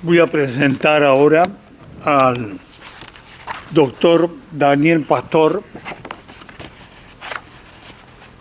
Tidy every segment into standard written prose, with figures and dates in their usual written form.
Voy a presentar ahora al doctor Daniel Pastor,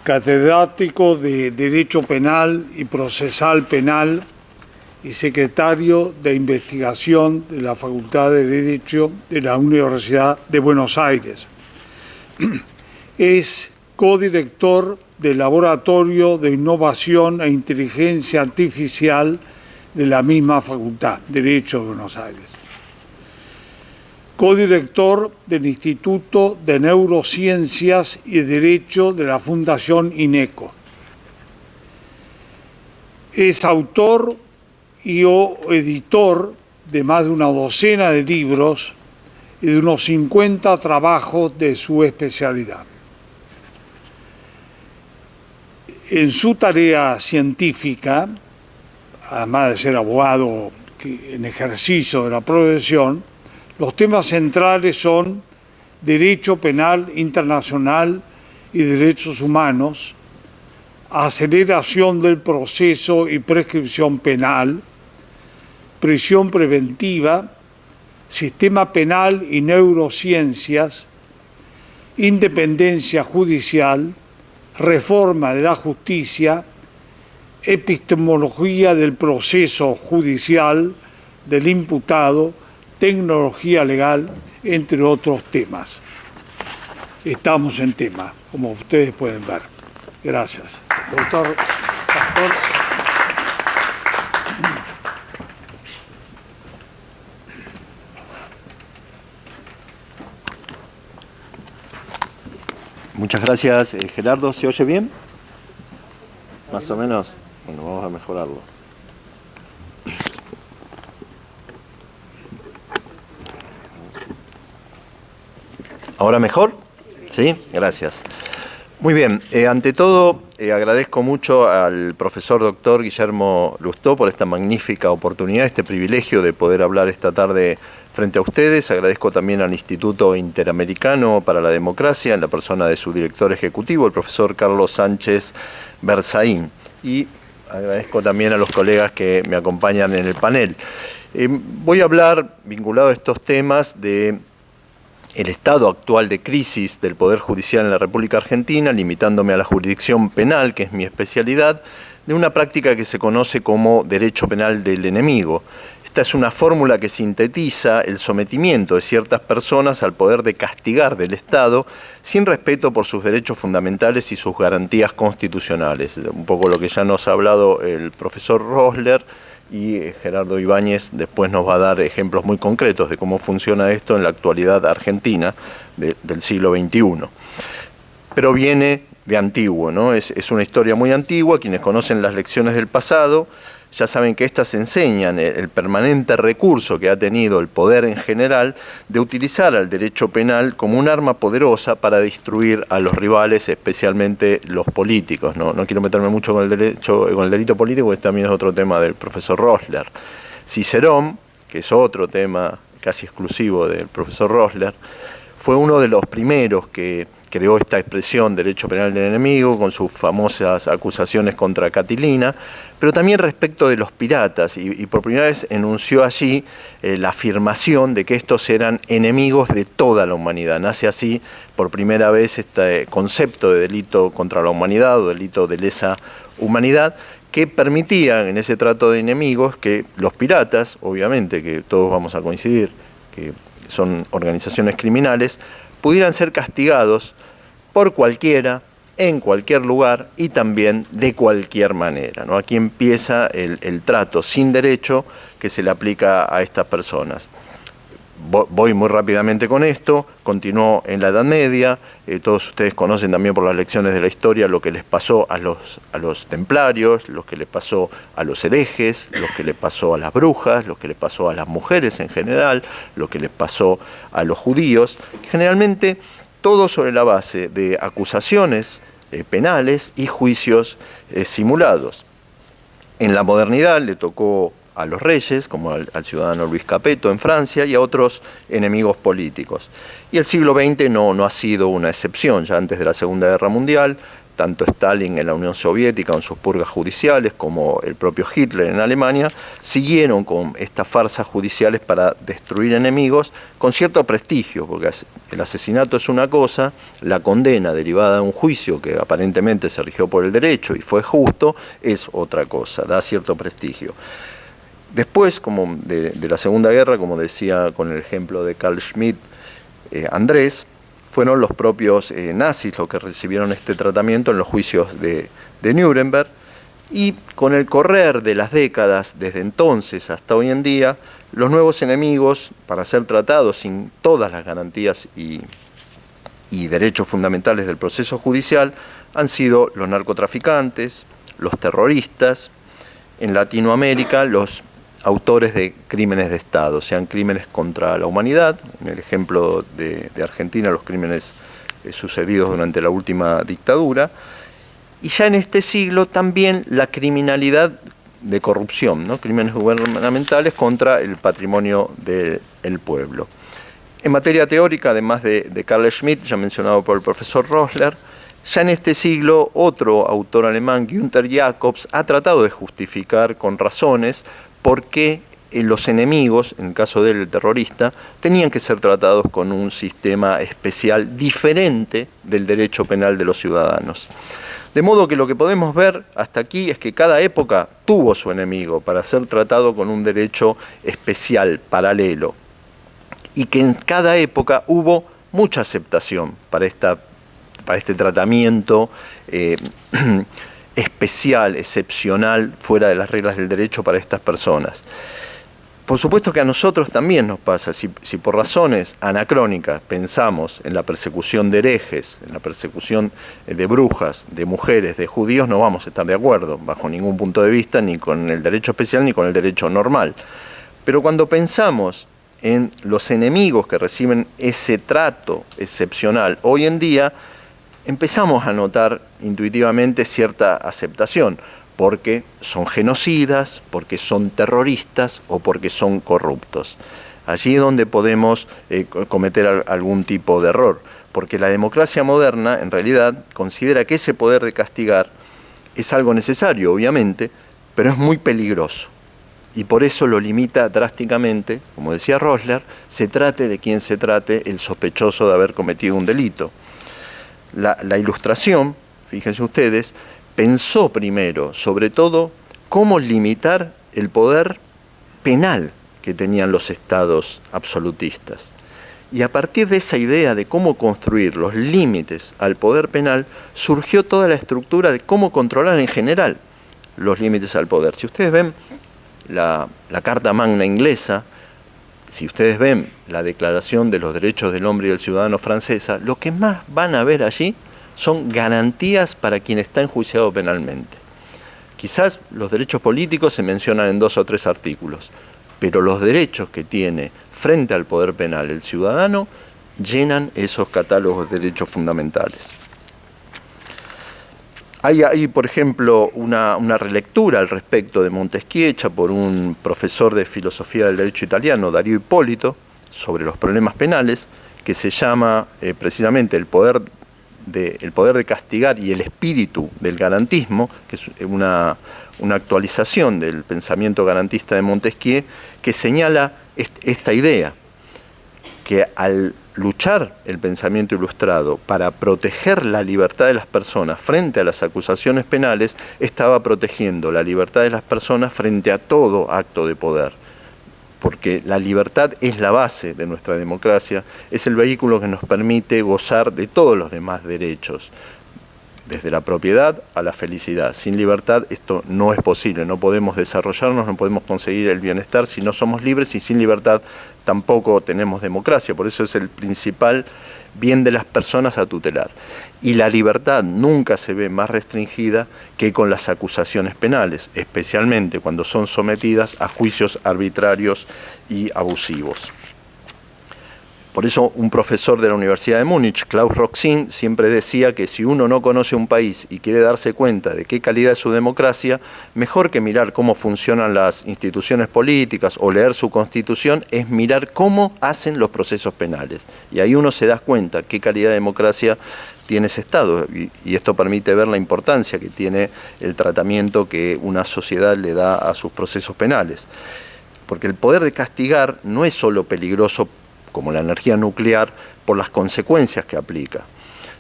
catedrático de Derecho Penal y Procesal Penal y secretario de Investigación de la Facultad de Derecho de la Universidad de Buenos Aires. Es codirector del Laboratorio de Innovación e Inteligencia Artificial de la misma Facultad de Derecho de Buenos Aires. Codirector del Instituto de Neurociencias y Derecho de la Fundación INECO. Es autor y o editor de más de una docena de libros y de unos 50 trabajos de su especialidad. En su tarea científica, además de ser abogado en ejercicio de la profesión, los temas centrales son derecho penal internacional y derechos humanos, aceleración del proceso y prescripción penal, prisión preventiva, sistema penal y neurociencias, independencia judicial, reforma de la justicia, epistemología del proceso judicial del imputado, tecnología legal, entre otros temas. Estamos en tema, como ustedes pueden ver. Gracias. Doctor Pastor. Muchas gracias, Gerardo. ¿Se oye bien? Más o menos. Bueno, vamos a mejorarlo. ¿Ahora mejor? Sí, gracias. Muy bien. Ante todo, agradezco mucho al profesor doctor Guillermo Lustó por esta magnífica oportunidad, este privilegio de poder hablar esta tarde frente a ustedes. Agradezco también al Instituto Interamericano para la Democracia, en la persona de su director ejecutivo, el profesor Carlos Sánchez Berzaín. Y agradezco también a los colegas que me acompañan en el panel. Voy a hablar, vinculado a estos temas, de el estado actual de crisis del Poder Judicial en la República Argentina, limitándome a la jurisdicción penal, que es mi especialidad, de una práctica que se conoce como derecho penal del enemigo. Esta es una fórmula que sintetiza el sometimiento de ciertas personas al poder de castigar del Estado sin respeto por sus derechos fundamentales y sus garantías constitucionales. Un poco lo que ya nos ha hablado el profesor Rosler, y Gerardo Ibáñez después nos va a dar ejemplos muy concretos de cómo funciona esto en la actualidad argentina del siglo XXI. Pero viene de antiguo, ¿no? Es una historia muy antigua. Quienes conocen las lecciones del pasado ya saben que éstas enseñan el permanente recurso que ha tenido el poder en general de utilizar al derecho penal como un arma poderosa para destruir a los rivales, especialmente los políticos. No quiero meterme mucho con el delito político, porque también es otro tema del profesor Rosler. Cicerón, que es otro tema casi exclusivo del profesor Rosler, fue uno de los primeros que creó esta expresión derecho penal del enemigo con sus famosas acusaciones contra Catilina, pero también respecto de los piratas, y por primera vez enunció allí la afirmación de que estos eran enemigos de toda la humanidad. Nace así por primera vez este concepto de delito contra la humanidad o delito de lesa humanidad, que permitía en ese trato de enemigos que los piratas, obviamente que todos vamos a coincidir que son organizaciones criminales, pudieran ser castigados por cualquiera, en cualquier lugar y también de cualquier manera, ¿no? Aquí empieza el trato sin derecho que se le aplica a estas personas. Voy muy rápidamente con esto. Continuó en la Edad Media. Todos ustedes conocen también por las lecciones de la historia lo que les pasó a los templarios, lo que les pasó a los herejes, lo que les pasó a las brujas, lo que les pasó a las mujeres en general, lo que les pasó a los judíos. Generalmente todo sobre la base de acusaciones penales y juicios simulados. En la modernidad le tocó a los reyes, como al ciudadano Luis Capeto en Francia, y a otros enemigos políticos. Y el siglo XX no ha sido una excepción. Ya antes de la Segunda Guerra Mundial, tanto Stalin en la Unión Soviética en sus purgas judiciales como el propio Hitler en Alemania, siguieron con estas farsas judiciales para destruir enemigos con cierto prestigio, porque el asesinato es una cosa, la condena derivada de un juicio que aparentemente se rigió por el derecho y fue justo, es otra cosa, da cierto prestigio. Después, como de la Segunda Guerra, como decía con el ejemplo de Carl Schmitt, Andrés, fueron los propios nazis los que recibieron este tratamiento en los juicios de Nuremberg, y con el correr de las décadas, desde entonces hasta hoy en día, los nuevos enemigos, para ser tratados sin todas las garantías y derechos fundamentales del proceso judicial, han sido los narcotraficantes, los terroristas, en Latinoamérica los autores de crímenes de Estado, sean crímenes contra la humanidad, en el ejemplo de Argentina, los crímenes sucedidos durante la última dictadura, y ya en este siglo también la criminalidad de corrupción, ¿no? Crímenes gubernamentales contra el patrimonio del pueblo. En materia teórica, además de Carl Schmitt, ya mencionado por el profesor Rosler, ya en este siglo otro autor alemán, Günther Jacobs, ha tratado de justificar con razones por qué los enemigos, en el caso del terrorista, tenían que ser tratados con un sistema especial diferente del derecho penal de los ciudadanos. De modo que lo que podemos ver hasta aquí es que cada época tuvo su enemigo para ser tratado con un derecho especial, paralelo, y que en cada época hubo mucha aceptación para este tratamiento especial, excepcional, fuera de las reglas del derecho para estas personas. Por supuesto que a nosotros también nos pasa, si por razones anacrónicas pensamos en la persecución de herejes, en la persecución de brujas, de mujeres, de judíos, no vamos a estar de acuerdo bajo ningún punto de vista, ni con el derecho especial ni con el derecho normal. Pero cuando pensamos en los enemigos que reciben ese trato excepcional hoy en día, empezamos a notar intuitivamente cierta aceptación, porque son genocidas, porque son terroristas o porque son corruptos. Allí es donde podemos cometer algún tipo de error, porque la democracia moderna en realidad considera que ese poder de castigar es algo necesario, obviamente, pero es muy peligroso. Y por eso lo limita drásticamente, como decía Rosler, se trate de quien se trate, el sospechoso de haber cometido un delito. La Ilustración, fíjense ustedes, pensó primero, sobre todo, cómo limitar el poder penal que tenían los estados absolutistas. Y a partir de esa idea de cómo construir los límites al poder penal, surgió toda la estructura de cómo controlar en general los límites al poder. Si ustedes ven la Carta Magna inglesa, si ustedes ven la Declaración de los Derechos del Hombre y del Ciudadano francesa, lo que más van a ver allí son garantías para quien está enjuiciado penalmente. Quizás los derechos políticos se mencionan en 2 o 3 artículos, pero los derechos que tiene frente al poder penal el ciudadano llenan esos catálogos de derechos fundamentales. Hay, por ejemplo, una relectura al respecto de Montesquieu hecha por un profesor de filosofía del derecho italiano, Dario Hipólito, sobre los problemas penales, que se llama precisamente el poder de castigar y el espíritu del garantismo, que es una actualización del pensamiento garantista de Montesquieu, que señala esta idea, que al luchar el pensamiento ilustrado para proteger la libertad de las personas frente a las acusaciones penales, estaba protegiendo la libertad de las personas frente a todo acto de poder. Porque la libertad es la base de nuestra democracia, es el vehículo que nos permite gozar de todos los demás derechos, desde la propiedad a la felicidad. Sin libertad esto no es posible, no podemos desarrollarnos, no podemos conseguir el bienestar si no somos libres, y sin libertad tampoco tenemos democracia. Por eso es el principal bien de las personas a tutelar. Y la libertad nunca se ve más restringida que con las acusaciones penales, especialmente cuando son sometidas a juicios arbitrarios y abusivos. Por eso un profesor de la Universidad de Múnich, Klaus Roxin, siempre decía que si uno no conoce un país y quiere darse cuenta de qué calidad es su democracia, mejor que mirar cómo funcionan las instituciones políticas o leer su constitución, es mirar cómo hacen los procesos penales. Y ahí uno se da cuenta qué calidad de democracia tiene ese Estado, y esto permite ver la importancia que tiene el tratamiento que una sociedad le da a sus procesos penales. Porque el poder de castigar no es solo peligroso, como la energía nuclear, por las consecuencias que aplica,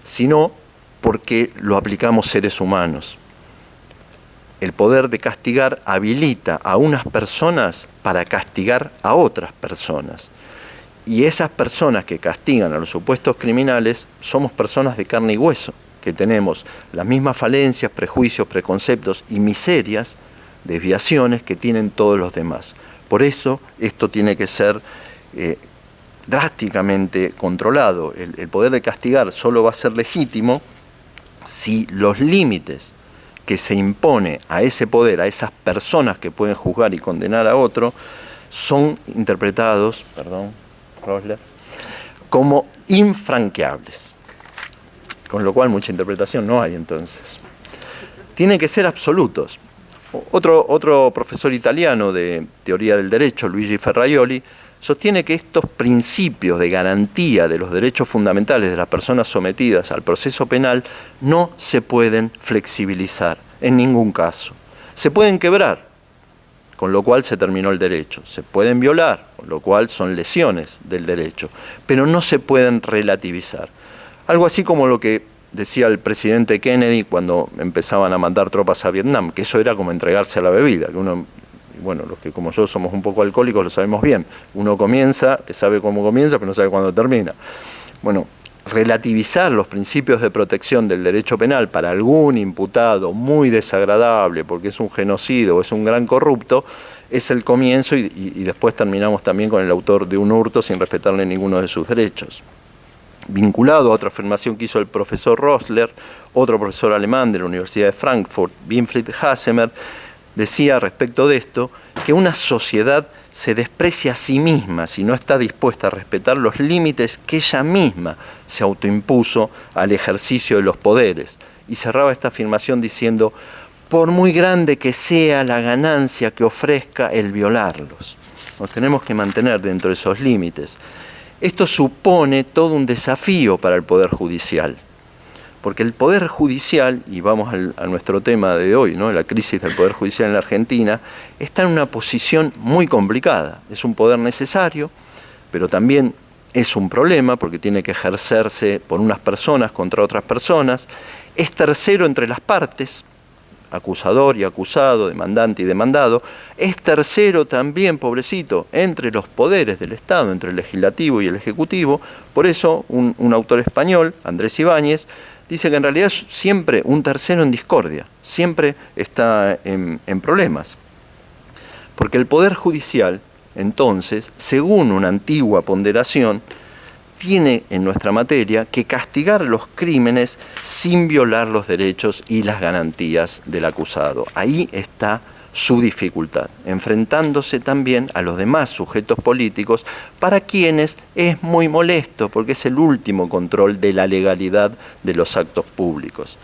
sino porque lo aplicamos seres humanos. El poder de castigar habilita a unas personas para castigar a otras personas. Y esas personas que castigan a los supuestos criminales somos personas de carne y hueso, que tenemos las mismas falencias, prejuicios, preconceptos y miserias, desviaciones que tienen todos los demás. Por eso esto tiene que ser drásticamente controlado. El poder de castigar solo va a ser legítimo si los límites que se impone a ese poder, a esas personas que pueden juzgar y condenar a otro, son interpretados, Rosler, como infranqueables. Con lo cual mucha interpretación no hay entonces. Tienen que ser absolutos. Otro profesor italiano de teoría del derecho, Luigi Ferraioli, sostiene que estos principios de garantía de los derechos fundamentales de las personas sometidas al proceso penal no se pueden flexibilizar en ningún caso. Se pueden quebrar, con lo cual se terminó el derecho. Se pueden violar, con lo cual son lesiones del derecho, pero no se pueden relativizar. Algo así como lo que decía el presidente Kennedy cuando empezaban a mandar tropas a Vietnam, que eso era como entregarse a la bebida, que uno, bueno, los que como yo somos un poco alcohólicos lo sabemos bien, uno comienza, sabe cómo comienza, pero no sabe cuándo termina. Bueno, relativizar los principios de protección del derecho penal para algún imputado muy desagradable, porque es un genocidio o es un gran corrupto, es el comienzo y después terminamos también con el autor de un hurto sin respetarle ninguno de sus derechos. Vinculado a otra afirmación que hizo el profesor Rosler, otro profesor alemán de la Universidad de Frankfurt, Winfried Hassemer, decía respecto de esto que una sociedad se desprecia a sí misma si no está dispuesta a respetar los límites que ella misma se autoimpuso al ejercicio de los poderes. Y cerraba esta afirmación diciendo, por muy grande que sea la ganancia que ofrezca el violarlos, nos tenemos que mantener dentro de esos límites. Esto supone todo un desafío para el Poder Judicial, porque el Poder Judicial, y vamos a nuestro tema de hoy, ¿no?, la crisis del Poder Judicial en la Argentina, está en una posición muy complicada. Es un poder necesario, pero también es un problema porque tiene que ejercerse por unas personas contra otras personas. Es tercero entre las partes, acusador y acusado, demandante y demandado. Es tercero también, pobrecito, entre los poderes del Estado, entre el legislativo y el ejecutivo. Por eso un autor español, Andrés Ibáñez, dice que en realidad es siempre un tercero en discordia, siempre está en problemas. Porque el Poder Judicial, entonces, según una antigua ponderación, tiene en nuestra materia que castigar los crímenes sin violar los derechos y las garantías del acusado. Ahí está su dificultad, enfrentándose también a los demás sujetos políticos para quienes es muy molesto porque es el último control de la legalidad de los actos públicos.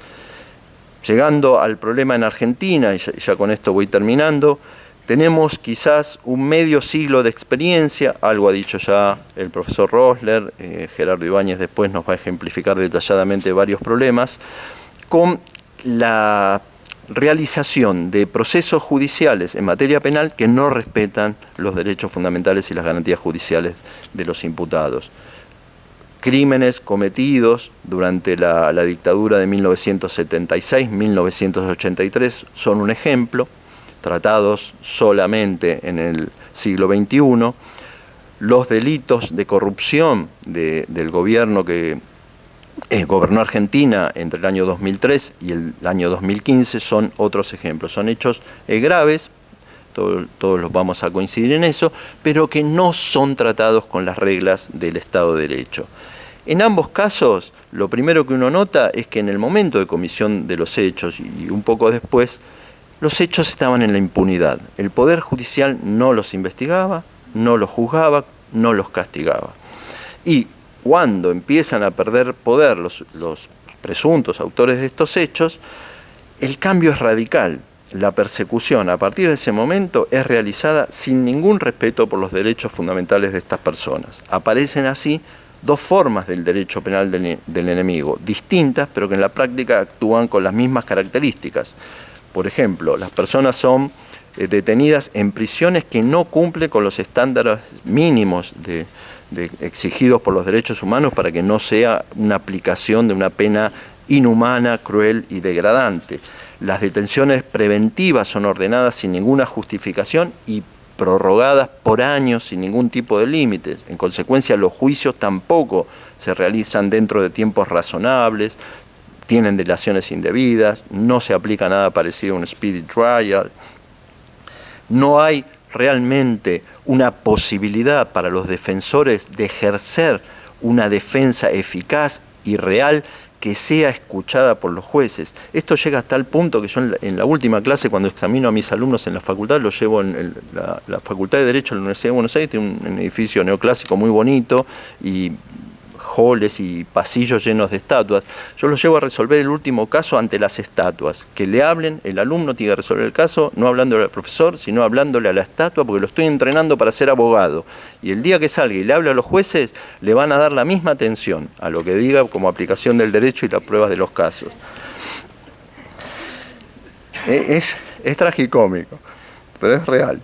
Llegando al problema en Argentina, y ya con esto voy terminando, tenemos quizás un medio siglo de experiencia, algo ha dicho ya el profesor Rosler, Gerardo Ibáñez después nos va a ejemplificar detalladamente varios problemas, con la realización de procesos judiciales en materia penal que no respetan los derechos fundamentales y las garantías judiciales de los imputados. Crímenes cometidos durante la dictadura de 1976-1983 son un ejemplo, tratados solamente en el siglo XXI. Los delitos de corrupción del gobierno que gobernó Argentina entre el año 2003 y el año 2015 son otros ejemplos. Son hechos graves, todos los vamos a coincidir en eso, pero que no son tratados con las reglas del Estado de Derecho. En ambos casos, lo primero que uno nota es que en el momento de comisión de los hechos y un poco después, los hechos estaban en la impunidad. El Poder Judicial no los investigaba, no los juzgaba, no los castigaba. Y cuando empiezan a perder poder los presuntos autores de estos hechos, el cambio es radical. La persecución a partir de ese momento es realizada sin ningún respeto por los derechos fundamentales de estas personas. Aparecen así dos formas del derecho penal del enemigo, distintas, pero que en la práctica actúan con las mismas características. Por ejemplo, las personas son detenidas en prisiones que no cumplen con los estándares mínimos exigidos por los derechos humanos para que no sea una aplicación de una pena inhumana, cruel y degradante. Las detenciones preventivas son ordenadas sin ninguna justificación y prorrogadas por años sin ningún tipo de límites. En consecuencia, los juicios tampoco se realizan dentro de tiempos razonables, tienen delaciones indebidas, no se aplica nada parecido a un speedy trial. No hay realmente una posibilidad para los defensores de ejercer una defensa eficaz y real que sea escuchada por los jueces. Esto llega hasta el punto que yo en la última clase, cuando examino a mis alumnos en la facultad, los llevo en la Facultad de Derecho de la Universidad de Buenos Aires, tiene un edificio neoclásico muy bonito y halls y pasillos llenos de estatuas. Yo los llevo a resolver el último caso ante las estatuas. Que le hablen, el alumno tiene que resolver el caso, no hablándole al profesor, sino hablándole a la estatua, porque lo estoy entrenando para ser abogado. Y el día que salga y le hable a los jueces, le van a dar la misma atención a lo que diga como aplicación del derecho y las pruebas de los casos. Es tragicómico, pero es real.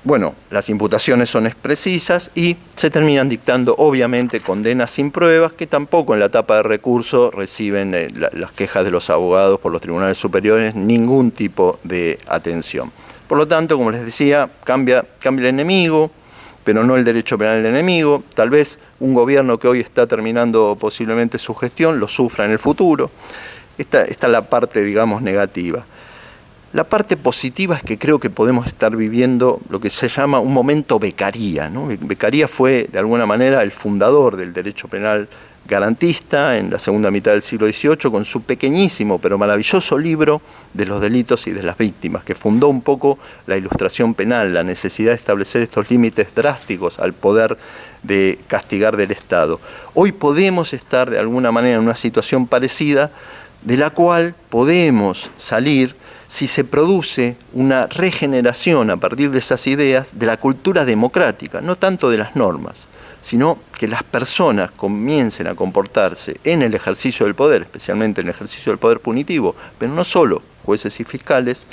Bueno, las imputaciones son expresisas y se terminan dictando, obviamente, condenas sin pruebas que tampoco en la etapa de recurso reciben las quejas de los abogados por los tribunales superiores, ningún tipo de atención. Por lo tanto, como les decía, cambia el enemigo, pero no el derecho penal del enemigo. Tal vez un gobierno que hoy está terminando posiblemente su gestión lo sufra en el futuro. Esta es la parte, digamos, negativa. La parte positiva es que creo que podemos estar viviendo lo que se llama un momento Beccaria, ¿no? Beccaria fue, de alguna manera, el fundador del derecho penal garantista en la segunda mitad del siglo XVIII, con su pequeñísimo pero maravilloso libro de los delitos y de las víctimas, que fundó un poco la ilustración penal, la necesidad de establecer estos límites drásticos al poder de castigar del Estado. Hoy podemos estar, de alguna manera, en una situación parecida, de la cual podemos salir si se produce una regeneración a partir de esas ideas de la cultura democrática, no tanto de las normas, sino que las personas comiencen a comportarse en el ejercicio del poder, especialmente en el ejercicio del poder punitivo, pero no solo jueces y fiscales,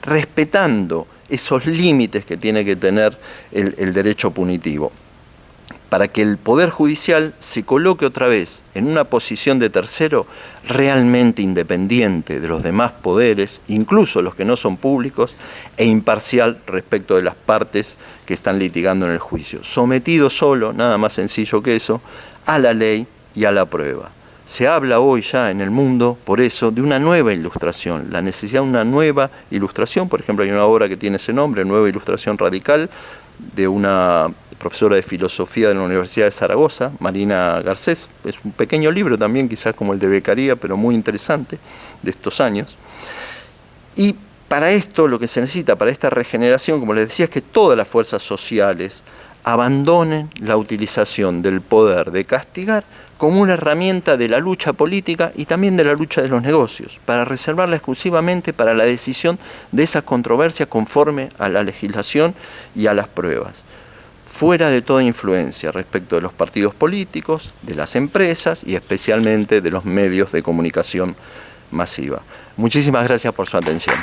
respetando esos límites que tiene que tener el derecho punitivo, para que el Poder Judicial se coloque otra vez en una posición de tercero realmente independiente de los demás poderes, incluso los que no son públicos, e imparcial respecto de las partes que están litigando en el juicio, sometido solo, nada más sencillo que eso, a la ley y a la prueba. Se habla hoy ya en el mundo, por eso, de una nueva ilustración, la necesidad de una nueva ilustración. Por ejemplo, hay una obra que tiene ese nombre, Nueva Ilustración Radical, de una profesora de filosofía de la Universidad de Zaragoza, Marina Garcés. Es un pequeño libro también, quizás como el de Beccaria, pero muy interesante, de estos años. Y para esto, lo que se necesita, para esta regeneración, como les decía, es que todas las fuerzas sociales abandonen la utilización del poder de castigar como una herramienta de la lucha política y también de la lucha de los negocios, para reservarla exclusivamente para la decisión de esas controversias conforme a la legislación y a las pruebas, fuera de toda influencia respecto de los partidos políticos, de las empresas y especialmente de los medios de comunicación masiva. Muchísimas gracias por su atención.